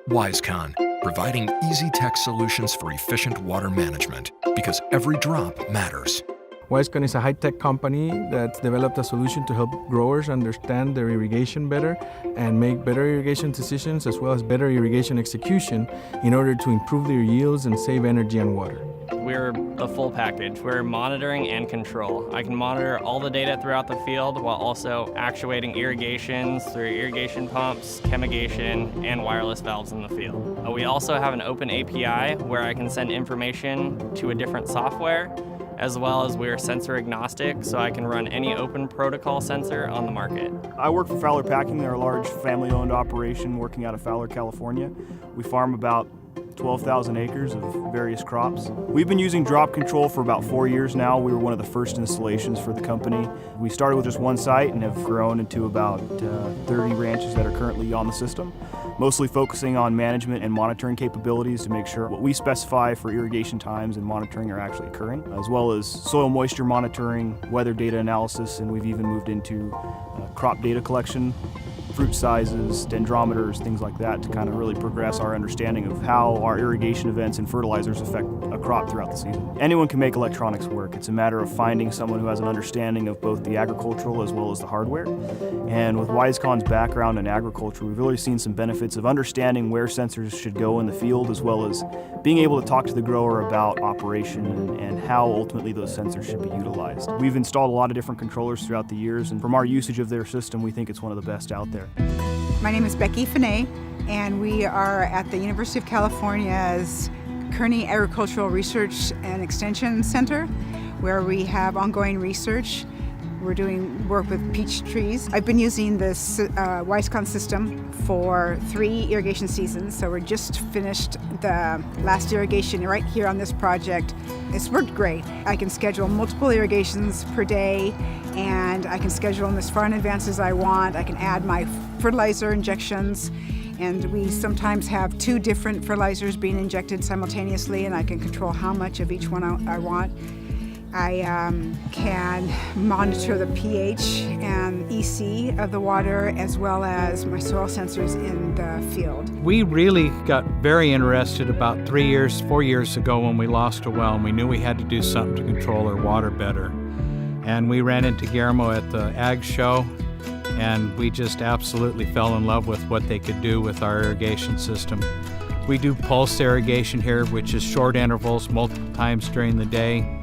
WiseConn, providing easy tech solutions for efficient water management, because every drop matters. WiseConn is a high-tech company that's developed a solution to help growers understand their irrigation better and make better irrigation decisions as well as better irrigation execution in order to improve their yields and save energy and water. We're the full package. We're monitoring and control. I can monitor all the data throughout the field while also actuating irrigations through irrigation pumps, chemigation, and wireless valves in the field. We also have an open API where I can send information to a different software, as well as we're sensor agnostic, so I can run any open protocol sensor on the market. I work for Fowler Packing. They're a large family-owned operation working out of Fowler, California. We farm about 12,000 acres of various crops. We've been using drop control for about 4 years now. We were one of the first installations for the company. We started with just one site and have grown into about 30 ranches that are currently on the system, mostly focusing on management and monitoring capabilities to make sure what we specify for irrigation times and monitoring are actually occurring, as well as soil moisture monitoring, weather data analysis, and we've even moved into crop data collection, fruit sizes, dendrometers, things like that to kind of really progress our understanding of how our irrigation events and fertilizers affect a crop throughout the season. Anyone can make electronics work. It's a matter of finding someone who has an understanding of both the agricultural as well as the hardware. And with WiseConn's background in agriculture, we've really seen some benefits of understanding where sensors should go in the field, as well as being able to talk to the grower about operation and how ultimately those sensors should be utilized. We've installed a lot of different controllers throughout the years, and from our usage of their system, we think it's one of the best out there. My name is Becky Finney, and we are at the University of California's Kearney Agricultural Research and Extension Center, where we have ongoing research. We're doing work with peach trees. I've been using this WiseConn system for 3 irrigation seasons, so we're just finished the last irrigation right here on this project. It's worked great. I can schedule multiple irrigations per day, and I can schedule them as far in advance as I want. I can add my fertilizer injections, and we sometimes have 2 different fertilizers being injected simultaneously, and I can control how much of each one I want. I can monitor the pH and EC of the water, as well as my soil sensors in the field. We really got very interested about 4 years ago when we lost a well, and we knew we had to do something to control our water better. And we ran into Guillermo at the Ag Show, and we just absolutely fell in love with what they could do with our irrigation system. We do pulse irrigation here, which is short intervals multiple times during the day.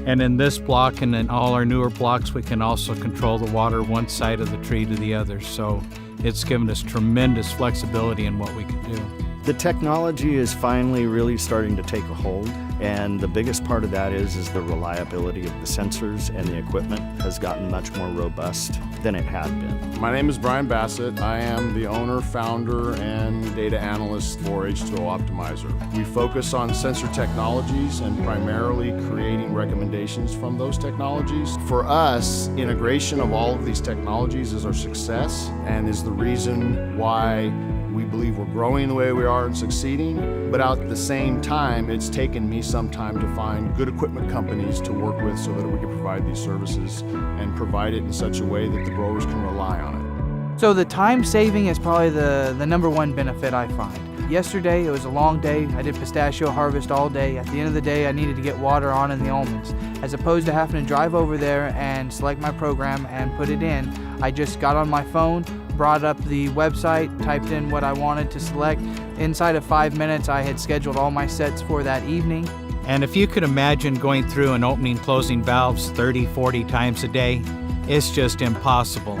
And in this block and in all our newer blocks, we can also control the water one side of the tree to the other. So it's given us tremendous flexibility in what we can do. The technology is finally really starting to take a hold, and the biggest part of that is the reliability of the sensors, and the equipment has gotten much more robust than it had been. My name is Brian Bassett. I am the owner, founder, and data analyst for H2O Optimizer. We focus on sensor technologies and primarily creating recommendations from those technologies. For us, integration of all of these technologies is our success and is the reason why we believe we're growing the way we are and succeeding, but at the same time, it's taken me some time to find good equipment companies to work with so that we can provide these services and provide it in such a way that the growers can rely on it. So the time saving is probably the number one benefit I find. Yesterday, it was a long day. I did pistachio harvest all day. At the end of the day, I needed to get water on in the almonds. As opposed to having to drive over there and select my program and put it in, I just got on my phone, brought up the website, typed in what I wanted to select. Inside of 5 minutes, I had scheduled all my sets for that evening. And if you could imagine going through and opening, closing valves 30, 40 times a day, it's just impossible.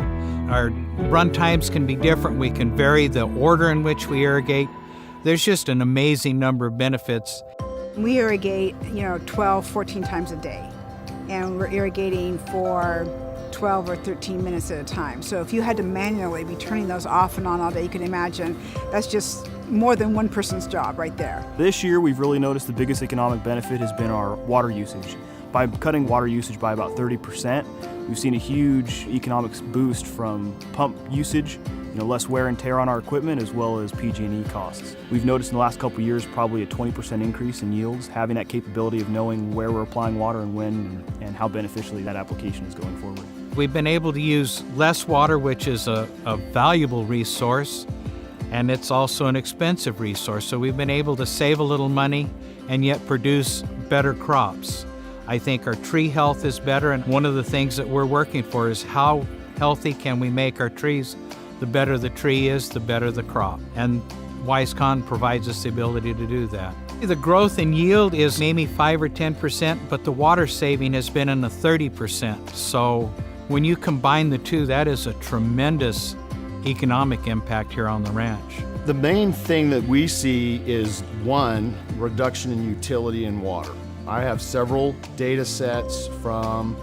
Our run times can be different. We can vary the order in which we irrigate. There's just an amazing number of benefits. We irrigate, 12, 14 times a day, and we're irrigating for 12 or 13 minutes at a time. So if you had to manually be turning those off and on all day, you can imagine that's just more than one person's job right there. This year, we've really noticed the biggest economic benefit has been our water usage. By cutting water usage by about 30%, we've seen a huge economic boost from pump usage, less wear and tear on our equipment, as well as PG&E costs. We've noticed in the last couple of years probably a 20% increase in yields, having that capability of knowing where we're applying water and when, and how beneficially that application is going forward. We've been able to use less water, which is a valuable resource, and it's also an expensive resource. So we've been able to save a little money and yet produce better crops. I think our tree health is better, and one of the things that we're working for is how healthy can we make our trees. The better the tree is, the better the crop. And WiseConn provides us the ability to do that. The growth in yield is maybe 5 or 10%, but the water saving has been in the 30%. So when you combine the two, that is a tremendous economic impact here on the ranch. The main thing that we see is, one, reduction in utility in water. I have several data sets from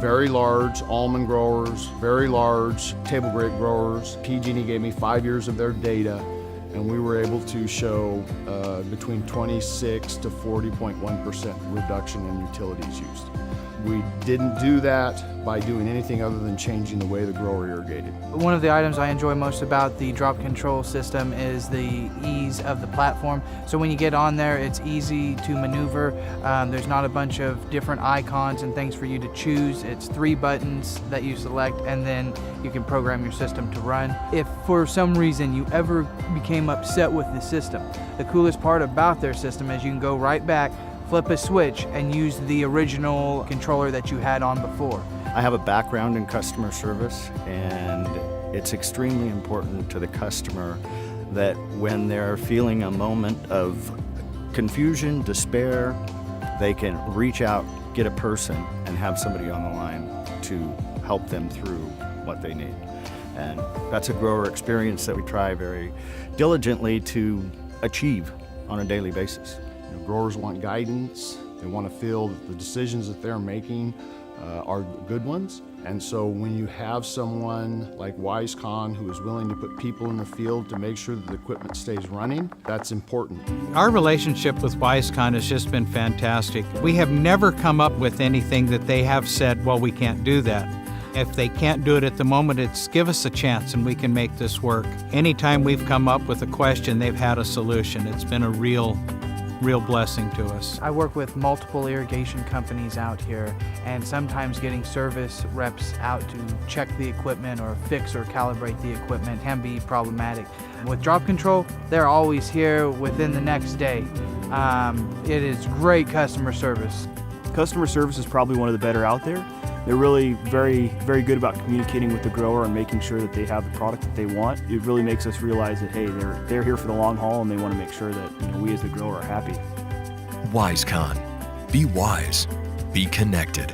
very large almond growers, very large table grape growers. PG&E gave me 5 years of their data, and we were able to show between 26 to 40.1% reduction in utilities used. We didn't do that by doing anything other than changing the way the grower irrigated. One of the items I enjoy most about the drop control system is the ease of the platform. So when you get on there, it's easy to maneuver. There's not a bunch of different icons and things for you to choose. It's 3 buttons that you select, and then you can program your system to run. If for some reason you ever became upset with the system, the coolest part about their system is you can go right back, flip a switch, and use the original controller that you had on before. I have a background in customer service, and it's extremely important to the customer that when they're feeling a moment of confusion, despair, they can reach out, get a person, and have somebody on the line to help them through what they need. And that's a grower experience that we try very diligently to achieve on a daily basis. Growers want guidance. They want to feel that the decisions that they're making are good ones. And so when you have someone like WiseConn who is willing to put people in the field to make sure that the equipment stays running, that's important. Our relationship with WiseConn has just been fantastic. We have never come up with anything that they have said, well, we can't do that. If they can't do it at the moment, it's give us a chance and we can make this work. Anytime we've come up with a question, they've had a solution. It's been a real blessing to us. I work with multiple irrigation companies out here, and sometimes getting service reps out to check the equipment or fix or calibrate the equipment can be problematic. With drop control, they're always here within the next day. It is great customer service. Customer service is probably one of the better out there. They're really very good about communicating with the grower and making sure that they have the product that they want. It really makes us realize that, hey, they're here for the long haul, and they want to make sure that we as the grower are happy. WiseConn. Be wise. Be connected.